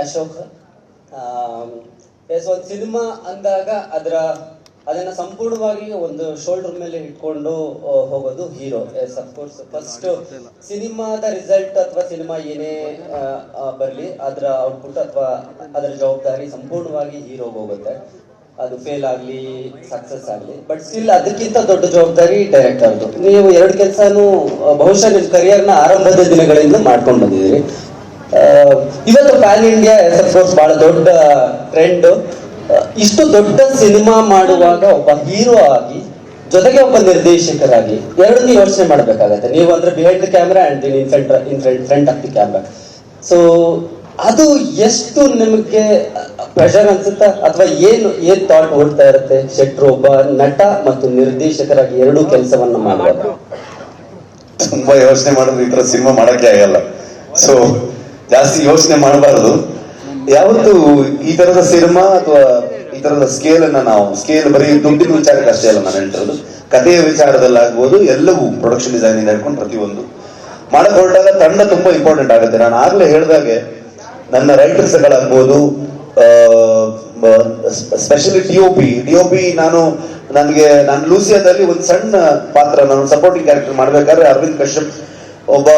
Ashok S ಒಂದು cinema ಅಂದಾಗ ಅದನ್ನ ಸಂಪೂರ್ಣವಾಗಿ ಒಂದು ಶೋಲ್ಡರ್ ಮೇಲೆ ಇಟ್ಕೊಂಡು ಹೋಗೋದು ಹೀರೋ. ಎಸ್ ಅಫ್ಕೋರ್ಸ್ ಫಸ್ಟ್ ಸಿನಿಮಾದ ರಿಸಲ್ಟ್ ಅಥವಾ ಸಿನಿಮಾ ಏನೇ ಬರಲಿ ಅದರ ಔಟ್ಪುಟ್ ಅಥವಾ ಅದರ ಜವಾಬ್ದಾರಿ ಸಂಪೂರ್ಣವಾಗಿ ಹೀರೋಗೆ ಹೋಗುತ್ತೆ. ಅದು ಫೇಲ್ ಆಗಲಿ ಸಕ್ಸಸ್ ಆಗಲಿ, ಬಟ್ ಸ್ಟಿಲ್ ಅದಕ್ಕಿಂತ ದೊಡ್ಡ ಜವಾಬ್ದಾರಿ ಡೈರೆಕ್ಟರ್ದು. ನೀವು ಎರಡು ಕೆಲಸನೂ ಬಹುಶಃ ನಿಮ್ಮ ಕರಿಯರ್ನ ಆರಂಭದ ದಿನಗಳಿಂದ ಮಾಡ್ಕೊಂಡು ಬಂದಿದ್ದೀರಿ. ಇವತ್ತು ಪ್ಯಾನ್ ಇಂಡಿಯಾ ಎಸ್ ಬಹಳ ದೊಡ್ಡ ಟ್ರೆಂಡ್. ಇಷ್ಟು ದೊಡ್ಡ ಸಿನಿಮಾ ಮಾಡುವಾಗ ಒಬ್ಬ ಹೀರೋ ಆಗಿ ಜೊತೆಗೆ ಒಬ್ಬ ನಿರ್ದೇಶಕರಾಗಿ ಎರಡನ್ನೂ ಯೋಚನೆ ಮಾಡಬೇಕಾಗತ್ತೆ. ನೀವು ಅಂದ್ರೆ behind the camera and in front of the camera. So ಅದು ಎಷ್ಟು ನಿಮಗೆ ಪ್ರೆಷರ್ ಅನ್ಸುತ್ತಾ, ಅಥವಾ ಏನ್ ಥಾಟ್ ಓಡ್ತಾ ಇರುತ್ತೆ ಶೆಟ್ರು ಒಬ್ಬ ನಟ ಮತ್ತು ನಿರ್ದೇಶಕರಾಗಿ ಎರಡೂ ಕೆಲಸವನ್ನ ಮಾಡುವಾಗ? ತುಂಬಾ ಯೋಚನೆ ಮಾಡಿದ್ರೆ ಈ ತರ ಸಿನಿಮಾ ಮಾಡಕ್ಕೆ ಆಗಲ್ಲ. ಸೊ ಜಾಸ್ತಿ ಯೋಚನೆ ಮಾಡಬಾರದು. ಯಾವತ್ತು ಈ ತರದ ಸಿನಿಮಾ ಅಥವಾ ಈ ತರದ ಸ್ಕೇಲ್ ಬರೀ ದುಡ್ಡಿನ ವಿಚಾರಕ್ಕೆ ಅಷ್ಟೇ ಅಲ್ಲ ನಾನು ಹೇಳ್ತಿರೋದು, ಕಥೆಯ ವಿಚಾರದಲ್ಲಿ ಆಗ್ಬೋದು, ಎಲ್ಲವೂ ಪ್ರೊಡಕ್ಷನ್ ಡಿಸೈನಿಂಗ್ ಹಿಡ್ಕೊಂಡು ಪ್ರತಿಯೊಂದು ಮಾಡಕ್ ಹೊರಟಾಗ ತಂಡ ತುಂಬಾ ಇಂಪಾರ್ಟೆಂಟ್ ಆಗುತ್ತೆ. ನಾನು ಆಗ್ಲೇ ಹೇಳಿದಾಗೆ ನನ್ನ ರೈಟರ್ಸ್ಗಳಾಗ್ಬೋದು, ಸ್ಪೆಷಲಿ ಡಿಒಪಿ ನಾನು ಲೂಸಿಯಾದಲ್ಲಿ ಒಂದು ಸಣ್ಣ ಪಾತ್ರ, ನಾನು ಸಪೋರ್ಟಿಂಗ್ ಕ್ಯಾರೆಕ್ಟರ್ ಮಾಡ್ಬೇಕಾದ್ರೆ ಅರವಿಂದ್ ಕಶ್ಯಪ್ ಒಬ್ಬ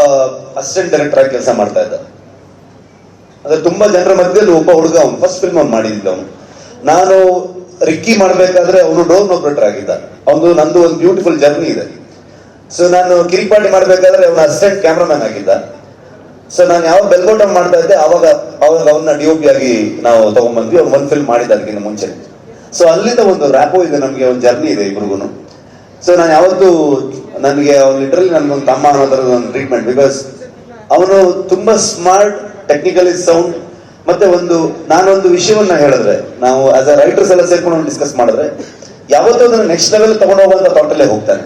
ಅಸಿಸ್ಟೆಂಟ್ ಡೈರೆಕ್ಟರ್ ಆಗಿ ಕೆಲಸ ಮಾಡ್ತಾ ಇದ್ದ. ಅದ್ರ ತುಂಬಾ ಜನರ ಮಧ್ಯದಲ್ಲಿ ಒಬ್ಬ ಹುಡುಗ, ಅವನು ಫಸ್ಟ್ ಫಿಲ್ಮ್ ಅವ್ನು ಮಾಡಿದ್ದ. ಅವನು ನಾನು ರಿಕ್ಕಿ ಮಾಡ್ಬೇಕಾದ್ರೆ ಅವನು ಡೋರ್ ಆಪರೇಟರ್ ಆಗಿದ್ದ. ನಂದು ಒಂದು ಬ್ಯೂಟಿಫುಲ್ ಜರ್ನಿ ಇದೆ. ಸೊ ನಾನು ಕಿರಿಪಾಟಿ ಮಾಡ್ಬೇಕಾದ್ರೆ ಅವನ ಅಸಿಸ್ಟೆಂಟ್ ಕ್ಯಾಮ್ರಾಮನ್ ಆಗಿದ್ದ. ಸೊ ನಾನು ಯಾವ ಬೆಲ್ಗೋಟಮ್ ಮಾಡ್ತಾ ಇದ್ದೆ ಅವಾಗ ಅವನ್ನ ಡಿಒಪಿ ಆಗಿ ನಾವು ತಗೊಂಡ್ಬಂದ್ವಿ. ಅವ್ನು ಒಂದು ಫಿಲ್ಮ್ ಮಾಡಿದ್ದ ಅದಕ್ಕಿಂತ ಮುಂಚೆ. ಸೊ ಅಲ್ಲಿಂದ ಒಂದು ರ್ಯಾಪೋ ಇದೆ, ನಮ್ಗೆ ಒಂದು ಜರ್ನಿ ಇದೆ ಇಬ್ರಿಗೂ. ಸೊ ನಾನು ಯಾವತ್ತು ನನಗೆ ಅವ್ನು ಲಿಟ್ರಲಿ ನನ್ಗೊಂದು ತಮ್ಮ ಅನ್ನೋ ಥರದ ಒಂದು ಟ್ರೀಟ್ಮೆಂಟ್. ಬಿಕಾಸ್ ಅವನು ತುಂಬಾ ಸ್ಮಾರ್ಟ್, ಟೆಕ್ನಿಕಲಿ ಸೌಂಡ್. ಮತ್ತೆ ನಾನೊಂದು ವಿಷಯವನ್ನ ಹೇಳಿದ್ರೆ, ನಾವು ಆಸ್ ಅ ರೈಟರ್ಸ್ ಎಲ್ಲ ಸೇರ್ಕೊಂಡು ಡಿಸ್ಕಸ್ ಮಾಡಿದ್ರೆ ಯಾವತ್ತೂ ಅದನ್ನ ನೆಕ್ಸ್ಟ್ ಲೆವೆಲ್ ತಗೊಂಡು ಹೋಗುವಂತ ಥಾಟಲ್ಲೇ ಹೋಗ್ತಾನೆ.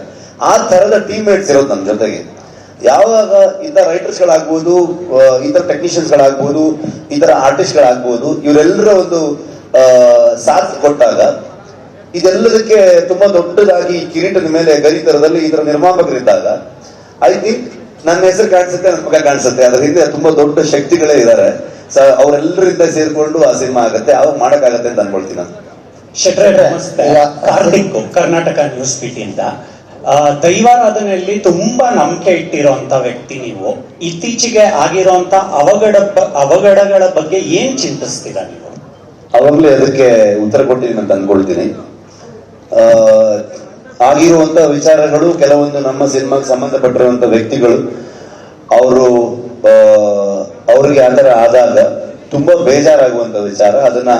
ಆ ತರದ ಟೀಮ್ ಮೇಟ್ಸ್ ಇರೋದು ನನ್ನ ಜೊತೆಗೆ. ಯಾವಾಗ ಈ ತರ ರೈಟರ್ಸ್ಗಳಾಗ್ಬೋದು, ಈ ತರ ಟೆಕ್ನಿಷಿಯನ್ಸ್ಗಳಾಗ್ಬೋದು, ಈ ತರ ಆರ್ಟಿಸ್ಟ್ಗಳಾಗ್ಬೋದು, ಇವರೆಲ್ಲರ ಒಂದು ಸಾಥ್ ಕೊಟ್ಟಾಗ ಇದೆಲ್ಲದಕ್ಕೆ ತುಂಬಾ ದೊಡ್ಡದಾಗಿ ಕಿರೀಟದ ಮೇಲೆ ಗರಿತರದಲ್ಲಿ ಈ ತರ ನಿರ್ಮಾಪಕರಿದ್ದಾಗ ಐ ಥಿಂಕ್ ನನ್ನ ಹೆಸರು ಕಾಣಿಸುತ್ತೆ, ನನ್ನ ಮಗ ಕಾಣಿಸುತ್ತೆ. ಅದ್ರ ಹಿಂದೆ ತುಂಬಾ ದೊಡ್ಡ ಶಕ್ತಿಗಳೇ ಇದ್ದಾರೆ. ಅವರೆಲ್ಲರಿಂದ ಸೇರ್ಕೊಂಡು ಆ ಸಿನಿಮಾ ಆಗತ್ತೆ, ಅವಾಗ ಮಾಡಕ್ಕಾಗತ್ತೆ ಅಂತ ಅನ್ಕೊಳ್ತೀನಿ ನಾನು. ಕಾರ್ತಿಕ್, ಕರ್ನಾಟಕ ನ್ಯೂಸ್ ಪೀಠಿಂದ ದೈವಾರಾಧನೆಯಲ್ಲಿ ತುಂಬಾ ನಂಬಿಕೆ ಇಟ್ಟಿರುವಂತ ವ್ಯಕ್ತಿ ನೀವು. ಇತ್ತೀಚೆಗೆ ಆಗಿರುವಂತ ಅವಘಡಗಳ ಬಗ್ಗೆ ಏನ್ ಚಿಂತಿಸ್ತೀರಾ ನೀವು? ಅವಾಗ್ಲೇ ಅದಕ್ಕೆ ಉತ್ತರ ಕೊಟ್ಟಿದ್ದೀನಿ ಅಂತ ಅನ್ಕೊಳ್ತೀನಿ. ಆಗಿರುವಂತ ವಿಚಾರಗಳು, ಕೆಲವೊಂದು ನಮ್ಮ ಸಿನಿಮಾಗೆ ಸಂಬಂಧಪಟ್ಟಿರುವಂತ ವ್ಯಕ್ತಿಗಳು ಅವ್ರಿಗೆ ಆತರ ಆದಾಗ ತುಂಬಾ ಬೇಜಾರಾಗುವಂತ ವಿಚಾರ. ಅದನ್ನ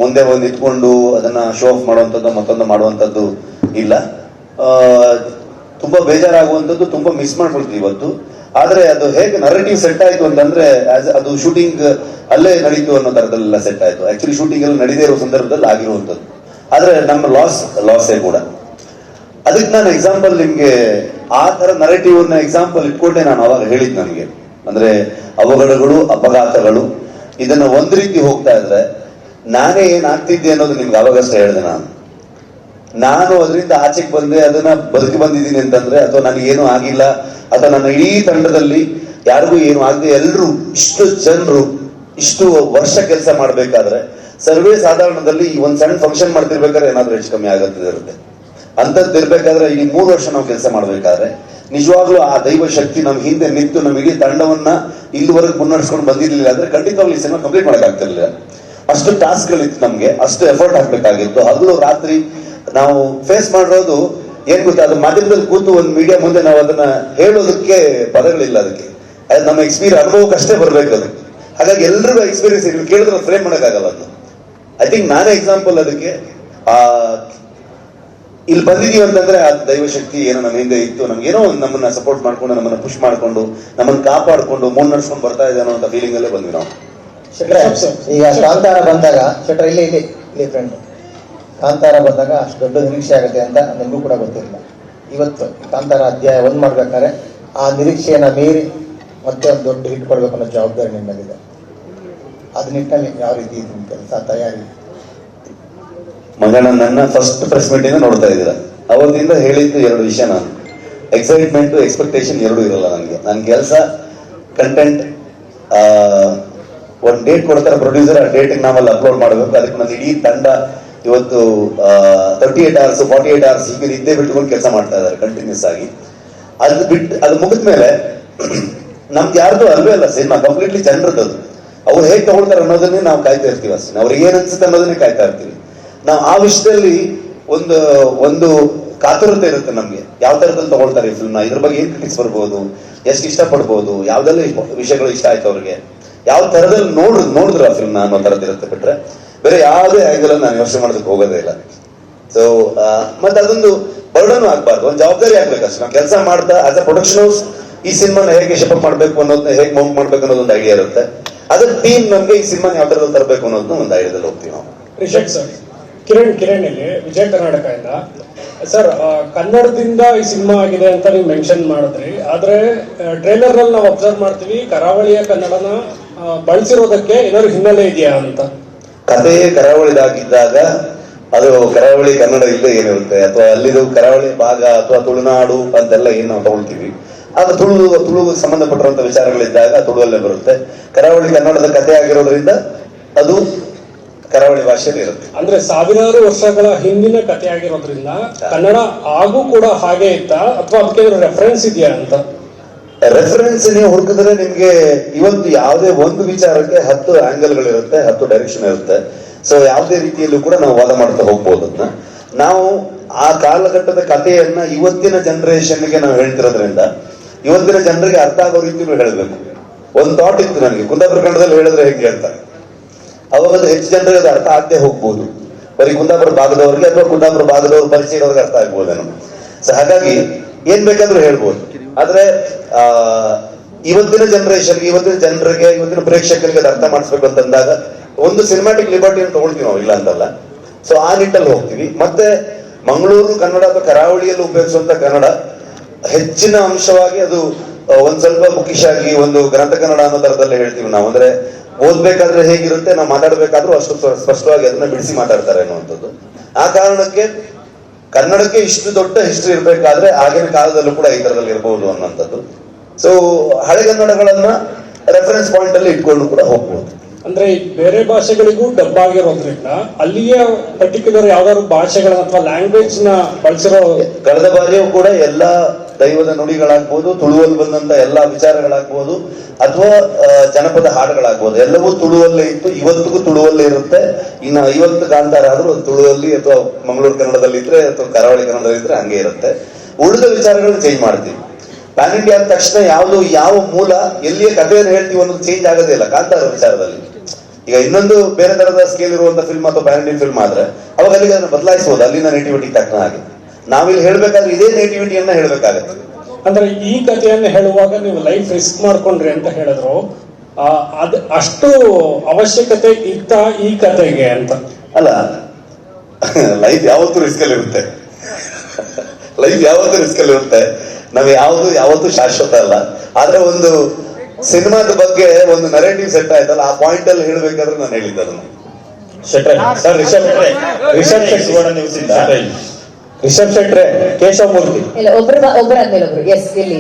ಮುಂದೆ ಒಂದು ಇಟ್ಕೊಂಡು ಅದನ್ನ ಶೋ ಆಫ್ ಮಾಡುವಂಥದ್ದು ಮತ್ತೊಂದು ಮಾಡುವಂಥದ್ದು ಇಲ್ಲ. ತುಂಬಾ ಬೇಜಾರಾಗುವಂಥದ್ದು, ತುಂಬಾ ಮಿಸ್ ಮಾಡ್ಕೊಳ್ತೀವಿ ಇವತ್ತು. ಆದ್ರೆ ಅದು ಹೇಗೆ ನರೇಟಿವ್ ಸೆಟ್ ಆಯ್ತು ಅಂತಂದ್ರೆ, ಅದು ಶೂಟಿಂಗ್ ಅಲ್ಲೇ ನಡೀತು ಅನ್ನೋ ತರದಲ್ಲೆಲ್ಲ ಸೆಟ್ ಆಯ್ತು. ಆಕ್ಚುಲಿ ಶೂಟಿಂಗ್ ಅಲ್ಲಿ ನಡೀದೇ ಇರೋ ಸಂದರ್ಭದಲ್ಲಿ ಆಗಿರುವಂಥದ್ದು. ಆದ್ರೆ ನಮ್ಮ ಲಾಸೇ ಕೂಡ. ಅದಕ್ಕೆ ನಾನು ಎಕ್ಸಾಂಪಲ್ ನಿಮ್ಗೆ ಆ ತರ ನರೇಟಿವ್ ಅನ್ನ ಎಕ್ಸಾಂಪಲ್ ಇಟ್ಕೊಂಡೆ ನಾನು ಅವಾಗ ಹೇಳಿದ್. ನನಗೆ ಅಂದ್ರೆ ಅವಘಡಗಳು, ಅಪಘಾತಗಳು ಇದನ್ನ ಒಂದ್ ರೀತಿ ಹೋಗ್ತಾ ಇದ್ರೆ ನಾನೇ ಏನಾಗ್ತಿದ್ದೆ ಅನ್ನೋದು ನಿಮ್ಗೆ ಅವಾಗಷ್ಟೇ ಹೇಳಿದೆ. ನಾನು ಅದರಿಂದ ಆಚೆಗೆ ಬಂದೆ, ಅದನ್ನ ಬದುಕಿ ಬಂದಿದ್ದೀನಿ ಅಂತಂದ್ರೆ, ಅಥವಾ ನನಗೇನು ಆಗಿಲ್ಲ, ಅಥವಾ ನನ್ನ ಇಡೀ ತಂಡದಲ್ಲಿ ಯಾರಿಗೂ ಏನು ಆಗದೆ ಎಲ್ಲರೂ ಇಷ್ಟು ಜನರು ಇಷ್ಟು ವರ್ಷ ಕೆಲಸ ಮಾಡ್ಬೇಕಾದ್ರೆ, ಸರ್ವೇ ಸಾಧಾರಣದಲ್ಲಿ ಈ ಒಂದ್ ಸಣ್ಣ ಫಂಕ್ಷನ್ ಮಾಡ್ತಿರ್ಬೇಕಾದ್ರೆ ಏನಾದ್ರೂ ಹೆಚ್ಚು ಕಮ್ಮಿ ಇರುತ್ತೆ. ಅಂತದ್ದು ಇರ್ಬೇಕಾದ್ರೆ ಈ 3 ವರ್ಷ ನಾವು ಕೆಲಸ ಮಾಡ್ಬೇಕಾದ್ರೆ ನಿಜವಾಗ್ಲೂ ಆ ದೈವ ಶಕ್ತಿ ನಮ್ ಹಿಂದೆ ನಿಂತು ನಮ್ ಇಡೀ ತಂಡವನ್ನ ಇಲ್ಲಿವರೆಗೂ ಮುನ್ನಡೆಸ್ಕೊಂಡು ಬಂದಿರ್ಲಿಲ್ಲ ಅಂದ್ರೆ ಖಂಡಿತವಾಗ್ಲೂ ಈ ಸಿನಿಮಾ ಕಂಪ್ಲೀಟ್ ಮಾಡಕ್ ಆಗ್ತಿರ್ಲಿಲ್ಲ. ಅಷ್ಟು ಟಾಸ್ಕ್ ಗಳಿತ್ತು ನಮ್ಗೆ, ಅಷ್ಟು ಎಫರ್ಟ್ ಹಾಕ್ಬೇಕಾಗಿತ್ತು. ಹಗಲು ರಾತ್ರಿ ನಾವು ಫೇಸ್ ಮಾಡಿರೋದು ಏನ್ ಗೊತ್ತಾ, ಅದು ಮಾಧ್ಯಮದಲ್ಲಿ ಕೂತು ಒಂದು ಮೀಡಿಯಾ ಮುಂದೆ ನಾವು ಅದನ್ನ ಹೇಳೋದಕ್ಕೆ ಪದಗಳಿಲ್ಲ. ಅದಕ್ಕೆ ನಮ್ಮ ಅನುಭವಕ್ಕಷ್ಟೇ ಬರ್ಬೇಕು ಅದು. ಹಾಗಾಗಿ ಎಲ್ರಿಗೂ ಎಕ್ಸ್ಪೀರಿಯನ್ಸ್ ಇಲ್ಲಿ ಕೇಳಿದ್ರೆ ಫ್ರೇಮ್ ಮಾಡಕ್ಕಾಗಲ್ಲ. ಅದು ಐ ಥಿಂಕ್ ನಾನೇ ಎಕ್ಸಾಂಪಲ್ ಅದಕ್ಕೆ. ಇಲ್ಲಿ ಬಂದಿದೀವಿ ಅಂತಂದ್ರೆ ಆ ದೈವಶಕ್ತಿ ಏನೋ ನಮ್ಮ ಹಿಂದೆ ಇತ್ತು, ನಮ್ಗೇನೋ ನಮ್ಮನ್ನ ಸಪೋರ್ಟ್ ಮಾಡ್ಕೊಂಡು, ನಮ್ಮನ್ನ ಪುಷ್ ಮಾಡ್ಕೊಂಡು, ನಮ್ಮನ್ನ ಕಾಪಾಡ್ಕೊಂಡು ಮುನ್ನಡೆಸ್ಕೊಂಡು ಬರ್ತಾ ಇದೆ ಅನ್ನೋ ಫೀಲಿಂಗ್ ಅಲ್ಲೇ ಬಂದ್ವಿ ನಾವು. ಈಗ ಕಾಂತಾರ ಬಂದಾಗ ಇಲ್ಲಿ ಫ್ರೆಂಡ್ ಕಾಂತಾರ ಬಂದಾಗ ಅಷ್ಟು ದೊಡ್ಡ ನಿರೀಕ್ಷೆ ಆಗುತ್ತೆ ಅಂತ ನಮಗೂ ಕೂಡ ಗೊತ್ತಿರಲಿಲ್ಲ. ಇವತ್ತು ಕಾಂತಾರ ಅಧ್ಯಾಯ 1 ಮಾಡ್ಬೇಕಾದ್ರೆ ಆ ನಿರೀಕ್ಷೆಯನ್ನ ಮೀರಿ ಮತ್ತೆ ಒಂದು ದೊಡ್ಡ ಹಿಟ್ ಕೊಡ್ಬೇಕು ಅನ್ನೋ ಜವಾಬ್ದಾರಿ ನಿಮ್ಮಲ್ಲಿದೆ. ಅದ್ ನಿಟ್ಟಿನಲ್ಲಿ ಯಾವ ರೀತಿ ಕೆಲಸ ತಯಾರಿ? ಮಗನ ನನ್ನ ಫಸ್ಟ್ ಪ್ರೆಸ್ ಮೀಟ್ ಇಂದ ನೋಡ್ತಾ ಇದ್ದೀರಾ, ಅವತ್ತಿಂದ ಹೇಳಿದ್ದು 2 ವಿಷಯ. ನಾನು ಎಕ್ಸೈಟ್ಮೆಂಟ್, ಎಕ್ಸ್ಪೆಕ್ಟೇಷನ್ ಎರಡೂ ಇರಲ್ಲ ನನಗೆ. ನನ್ನ ಕೆಲಸ, ಕಂಟೆಂಟ್, ಒಂದು ಡೇಟ್ ಕೊಡ್ತಾರೆ ಪ್ರೊಡ್ಯೂಸರ್, ಆ ಡೇಟ್ ನಾವಲ್ಲಿ ಅಪ್ಲೋಡ್ ಮಾಡಬೇಕು. ಅದಕ್ಕೆ ನನ್ನ ಇಡೀ ತಂಡ ಇವತ್ತು 38 hours 48 hours ಈಗ ನಿದ್ದೆ ಬಿಟ್ಟುಕೊಂಡು ಕೆಲಸ ಮಾಡ್ತಾ ಇದ್ದಾರೆ ಕಂಟಿನ್ಯೂಸ್ ಆಗಿ. ಅದು ಮುಗಿದ ಮೇಲೆ ನಮ್ದು ಯಾರ್ದು ಅಲ್ವೇ ಅಲ್ಲ ಸಿನಿಮಾ, ಕಂಪ್ಲೀಟ್ಲಿ ಜನರದ್ದು. ಅವ್ರು ಹೇಗೆ ತಗೊಳ್ತಾರೆ ಅನ್ನೋದನ್ನೇ ನಾವು ಕಾಯ್ತಾ ಇರ್ತೀವಿ ಅಷ್ಟೇ. ಅವ್ರಿಗೆ ಏನ್ ಅನ್ಸುತ್ತೆ ಅನ್ನೋದನ್ನೇ ಕಾಯ್ತಾ ಇರ್ತೀವಿ ನಾವು. ಆ ವಿಷಯದಲ್ಲಿ ಒಂದು ಕಾತುರತೆ ಇರುತ್ತೆ ನಮ್ಗೆ, ಯಾವ ತರದಲ್ಲಿ ತಗೊಳ್ತಾರೆ ಈ ಫಿಲ್ಮ್, ಇದ್ರ ಬಗ್ಗೆ ಏನ್ ಕ್ರಿಟಿಕ್ಸ್ ಬರ್ಬೋದು, ಎಷ್ಟು ಇಷ್ಟಪಡ್ಬೋದು, ಯಾವ್ದೆಲ್ಲ ವಿಷಯಗಳು ಇಷ್ಟ ಆಯ್ತು ಅವ್ರಿಗೆ, ಯಾವ ತರದಲ್ಲಿ ನೋಡಿದ್ರು ಆ ಫಿಲ್ಮ್ ಅನ್ನೋ ತರದಿರುತ್ತೆ. ಬಿಟ್ರೆ ಬೇರೆ ಯಾವುದೇ ಆಂಗಲ್ ನಾನು ಯೋಚನೆ ಮಾಡೋದಕ್ಕೆ ಹೋಗೋದೇ ಇಲ್ಲ. ಸೊ ಮತ್ತೆ ಅದೊಂದು ಬರ್ಡನ್ ಆಗ್ಬಾರ್ದು, ಒಂದು ಜವಾಬ್ದಾರಿ ಆಗ್ಬೇಕಷ್ಟು. ನಾವು ಕೆಲಸ ಮಾಡ್ತಾ ಆಸ್ ಅ ಪ್ರೊಡಕ್ಷನ್ ಹೌಸ್ ಈ ಸಿನಿಮಾನ ಹೇಗೆ ಶೇಪ್ ಮಾಡ್ಬೇಕು ಅನ್ನೋದನ್ನ, ಹೇಗೆ ಮೌಂಟ್ ಮಾಡ್ಬೇಕು ಅನ್ನೋದೊಂದು ಐಡಿಯಾ ಇರುತ್ತೆ. ಅದ್ರ ಟೀಮ್ ನಮ್ಗೆ ಈ ಸಿನಿಮಾನ ಯಾವ ತರದಲ್ಲಿ ತರಬೇಕು ಅನ್ನೋದನ್ನ ಒಂದು ಐಡಿಯಾದಲ್ಲಿ ಹೋಗ್ತೀವಿ ನಾವು. ರಿಷಬ್ ಸರ್, ಕಿರಣ್ ಇಲ್ಲಿ ವಿಜಯ ಕರ್ನಾಟಕದಿಂದ ಸರ್, ಕನ್ನಡದಿಂದ ಈ ಸಿನಿಮಾ ಆಗಿದೆ ಅಂತ ನೀವು ಮೆನ್ಷನ್ ಮಾಡಿದ್ರಿ. ಆದ್ರೆ ಟ್ರೇಲರ್ ನಲ್ಲಿ ನಾವು ಅಬ್ಸರ್ವ್ ಮಾಡ್ತೀವಿ ಕರಾವಳಿಯ ಕನ್ನಡನ ಬಳಸಿರೋದಕ್ಕೆ ಏನಾದ್ರು ಹಿನ್ನೆಲೆ ಇದೆಯಾ ಅಂತ. ಕಥೆ ಕರಾವಳಿದಾಗಿದ್ದಾಗ ಅದು ಕರಾವಳಿ ಕನ್ನಡ ಇಲ್ಲದೆ ಏನಿರುತ್ತೆ, ಅಥವಾ ಅಲ್ಲಿದು ಕರಾವಳಿ ಭಾಗ ಅಥವಾ ತುಳುನಾಡು ಅಂತೆಲ್ಲ ಏನ್ ನಾವು ತಗೊಳ್ತೀವಿ, ಆಗ ತುಳುಗೆ ಸಂಬಂಧಪಟ್ಟಿರುವಂತ ವಿಚಾರಗಳಿದ್ದಾಗ ತುಳುವಲ್ಲೇ ಬರುತ್ತೆ. ಕರಾವಳಿ ಕನ್ನಡದ ಕಥೆ ಆಗಿರೋದ್ರಿಂದ ಅದು ಕರಾವಳಿ ಭಾಷೆಯಲ್ಲಿ ಇರುತ್ತೆ. ಅಂದ್ರೆ ಸಾವಿರಾರು ವರ್ಷಗಳ ಹಿಂದಿನ ಕಥೆ ಆಗಿರೋದ್ರಿಂದ ಕನ್ನಡ ಆಗು ಕೂಡ ಹಾಗೆ ಇತ್ತಾ, ಅಥವಾ ಅದಕ್ಕೆ ರೆಫರೆನ್ಸ್ ಇದೆಯಾ ಅಂತ? ರೆಫರೆನ್ಸ್ ನೀವು ಹುಡುಕಿದ್ರೆ ನಿಮ್ಗೆ ಇವತ್ತು ಯಾವುದೇ ಒಂದು ವಿಚಾರಕ್ಕೆ 10 ಆಂಗಲ್ಗಳಿರುತ್ತೆ, 10 ಡೈರೆಕ್ಷನ್ ಇರುತ್ತೆ. ಸೊ ಯಾವುದೇ ರೀತಿಯಲ್ಲೂ ಕೂಡ ನಾವು ವಾದ ಮಾಡ್ತಾ ಹೋಗ್ಬೋದು. ಅದನ್ನ ನಾವು ಆ ಕಾಲಘಟ್ಟದ ಕಥೆಯನ್ನ ಇವತ್ತಿನ ಜನರೇಷನ್ಗೆ ನಾವು ಹೇಳ್ತಿರೋದ್ರಿಂದ ಇವತ್ತಿನ ಜನರಿಗೆ ಅರ್ಥ ಆಗೋ ರೀತಿಯಲ್ಲೂ ಹೇಳಬೇಕು. ಒಂದು ಥಾಟ್ ಇತ್ತು ನನಗೆ, ಕುಂದಾಪುರ ಕನ್ನಡದಲ್ಲಿ ಹೇಳಿದ್ರೆ ಹೆಂಗೆ ಹೇಳ್ತಾರೆ, ಅವಾಗ ಹೆಚ್ಚು ಜನರಿಗೆ ಅದು ಅರ್ಥ ಆಗದೆ ಹೋಗ್ಬೋದು, ಬರೀ ಕುಂದಾಪುರ ಭಾಗದವ್ರಿಗೆ ಅಥವಾ ಕುಂದಾಪುರ ಭಾಗದವ್ರ ಪರಿಚಯ ಇರೋರಿಗೆ ಅರ್ಥ ಆಗ್ಬೋದೇನೋ. ಸೊ ಹಾಗಾಗಿ ಏನ್ ಬೇಕಾದ್ರೂ ಹೇಳ್ಬೋದು. ಆದ್ರೆ ಇವತ್ತಿನ ಜನರೇಷನ್ಗೆ, ಇವತ್ತಿನ ಜನರಿಗೆ, ಇವತ್ತಿನ ಪ್ರೇಕ್ಷಕರಿಗೆ ಅದು ಅರ್ಥ ಮಾಡಿಸ್ಬೇಕು ಅಂತಂದಾಗ ಒಂದು ಸಿನಿಮಾಟಿಕ್ ಲಿಬರ್ಟಿಯನ್ನು ತಗೊಳ್ತೀವಿ ನಾವು, ಇಲ್ಲ ಅಂತಲ್ಲ. ಸೊ ಆ ನಿಟ್ಟಲ್ಲಿ ಹೋಗ್ತೀವಿ. ಮತ್ತೆ ಮಂಗಳೂರು ಕನ್ನಡ ಅಥವಾ ಕರಾವಳಿಯಲ್ಲಿ ಉಪಯೋಗಿಸುವಂತ ಕನ್ನಡ ಹೆಚ್ಚಿನ ಅಂಶವಾಗಿ ಅದು ಒಂದ್ ಸ್ವಲ್ಪ ಬುಕಿಶಾಗಿ ಒಂದು ಗ್ರಂಥ ಕನ್ನಡ ಅನ್ನೋ ತರದಲ್ಲೇ ಹೇಳ್ತೀವಿ ನಾವು. ಅಂದ್ರೆ ಓದ್ಬೇಕಾದ್ರೆ ಹೇಗಿರುತ್ತೆ, ನಾವು ಮಾತಾಡ್ಬೇಕಾದ್ರೂ ಅಷ್ಟು ಸ್ಪಷ್ಟವಾಗಿ ಅದನ್ನ ಬಿಡಿಸಿ ಮಾತಾಡ್ತಾರೆ ಅನ್ನುವಂಥದ್ದು. ಆ ಕಾರಣಕ್ಕೆ ಕನ್ನಡಕ್ಕೆ ಇಷ್ಟು ದೊಡ್ಡ ಹಿಸ್ಟ್ರಿ ಇರ್ಬೇಕಾದ್ರೆ ಆಗಿನ ಕಾಲದಲ್ಲೂ ಕೂಡ ಈ ತರದಲ್ಲಿ ಇರಬಹುದು ಅನ್ನುವಂಥದ್ದು. ಸೊ ಹಳೆಗನ್ನಡಗಳನ್ನ ರೆಫರೆನ್ಸ್ ಪಾಯಿಂಟ್ ಅಲ್ಲಿ ಇಟ್ಕೊಂಡು ಕೂಡ ಹೋಗ್ಬೋದು. ಅಂದ್ರೆ ಬೇರೆ ಭಾಷೆಗಳಿಗೂ ಡಬ್ ಆಗಿರೋದ್ರಿಂದ ಅಲ್ಲಿಯ ಪರ್ಟಿಕ್ಯುಲರ್ ಯಾವ್ದಾದ್ರು ಭಾಷೆಗಳನ್ನ ಅಥವಾ ಲ್ಯಾಂಗ್ವೇಜ್ ನ ಬಳಸಿರೋ. ಕಳೆದ ಬಾರಿಯೂ ಕೂಡ ಎಲ್ಲಾ ದೈವದ ನುಡಿಗಳಾಗ್ಬೋದು, ತುಳುವಲ್ಲಿ ಬಂದಂತ ಎಲ್ಲಾ ವಿಚಾರಗಳಾಗ್ಬೋದು, ಅಥವಾ ಜನಪದ ಹಾಡುಗಳಾಗ್ಬೋದು, ಎಲ್ಲವೂ ತುಳುವಲ್ಲೇ ಇತ್ತು, ಇವತ್ತಿಗೂ ತುಳುವಲ್ಲೇ ಇರುತ್ತೆ. ಇನ್ನು 50 ಕಾಂತಾರ ಆದ್ರೂ ಒಂದು ತುಳುವಲ್ಲಿ ಅಥವಾ ಮಂಗಳೂರು ಕನ್ನಡದಲ್ಲಿ ಇದ್ರೆ ಅಥವಾ ಕರಾವಳಿ ಕನ್ನಡದಲ್ಲಿ ಇದ್ರೆ ಹಂಗೆ ಇರುತ್ತೆ. ಉಳಿದ ವಿಚಾರಗಳನ್ನ ಚೇಂಜ್ ಮಾಡ್ತೀವಿ. ಪ್ಯಾನ್ ಇಂಡಿಯಾ ಆದ ತಕ್ಷಣ ಯಾವ ಮೂಲ ಎಲ್ಲಿಯ ಕಥೆಯನ್ನು ಹೇಳ್ತೀವಿ ಅನ್ನೋದು ಚೇಂಜ್ ಆಗೋದೇ ಇಲ್ಲ. ಕಾಂತಾರ ವಿಚಾರದಲ್ಲಿ ಈಗ ಇನ್ನೊಂದು ಬೇರೆ ತರದ ಸ್ಕೇಲ್ ಇರುವಂತ ಫಿಲ್ಮ್ ಅಥವಾ ಪ್ಯಾನ್ ಇಂಡಿಯನ್ ಫಿಲ್ಮ್ ಆದ್ರೆ ಅವಾಗ ಅಲ್ಲಿಗೆ ಅದನ್ನು ಬದಲಾಯಿಸಬಹುದು, ಅಲ್ಲಿನ ನೇಟಿವಿಟಿ ತಕ್ಕನ ಹಾಗೆ. ನಾವಿಲ್ಲಿ ಹೇಳ್ಬೇಕಾದ್ರೆ ಇದೇ ನೇಟಿವಿಟಿಯನ್ನ ಹೇಳ್ಬೇಕಾಗತ್ತೆ. ಅಂದ್ರೆ ಈ ಕಥೆಯನ್ನ ಹೇಳುವಾಗ ನೀವು ಲೈಫ್ ರಿಸ್ಕ್ ಮಾಡ್ಕೊಂಡ್ರಿ ಅಂತ ಹೇಳಿದ್ರು, ಅದ್ ಅಷ್ಟು ಅವಶ್ಯಕತೆ ಇತ್ತ ಈ ಕಥೆಗೆ ಅಂತ? ಅಲ್ಲ, ಲೈಫ್ ಯಾವತ್ತೂ ರಿಸ್ಕ್ ಅಲ್ಲಿ ಇರುತ್ತೆ. ಲೈಫ್ ಯಾವತ್ತೂ ರಿಸ್ಕ್ ಅಲ್ಲಿ ಇರುತ್ತೆ. ನಾವ್ ಯಾವತ್ತೂ ಶಾಶ್ವತ ಅಲ್ಲ. ಆದ್ರೆ ಒಂದು ಸಿನಿಮಾದ ಬಗ್ಗೆ ಒಂದು ನರೇಟಿವ್ ಸೆಟ್ ಆಯ್ತಲ್ಲ, ಆ ಪಾಯಿಂಟ್ ಅಲ್ಲಿ ಹೇಳ್ಬೇಕಾದ್ರೆ ನಾನು ಹೇಳಿದ್ದೆ ಅದನ್ನ. ಸರ್ ರಿಷಬ್ ಶೆಟ್ರೆ, ಕೇಶವ ಮೂರ್ತಿ ಇಲ್ಲ, ಒಬ್ಬರಾದ್ಮೇಲೆ ಒಬ್ರು. ಎಸ್, ಇಲ್ಲಿ